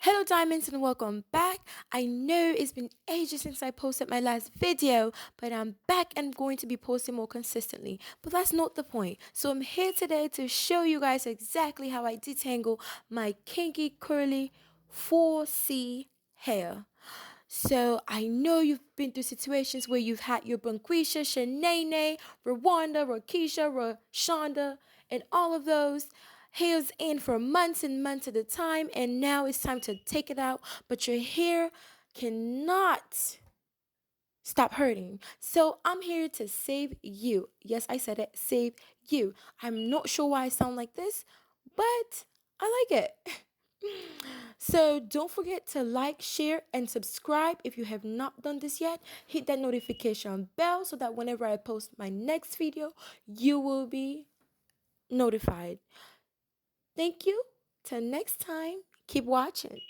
Hello diamonds and welcome back. I know it's been ages since I posted my last video, but I'm back and going to be posting more consistently. But that's not the point. So I'm here today to show you guys exactly how I detangle my kinky curly 4C hair. So I know you've been through situations where you've had your Bunquisha, Shanae, Rwanda, Rakisha, Rashonda, and all of those hairs in for months and months at a time, and now it's time to take it out, but your hair cannot stop hurting. So I'm here to save you. Yes, I said it, save you. I'm not sure why I sound like this, but I like it. So don't forget to like, share, and subscribe if you have not done this yet. Hit that notification bell so that whenever I post my next video, you will be notified. Thank you. Till next time, keep watching.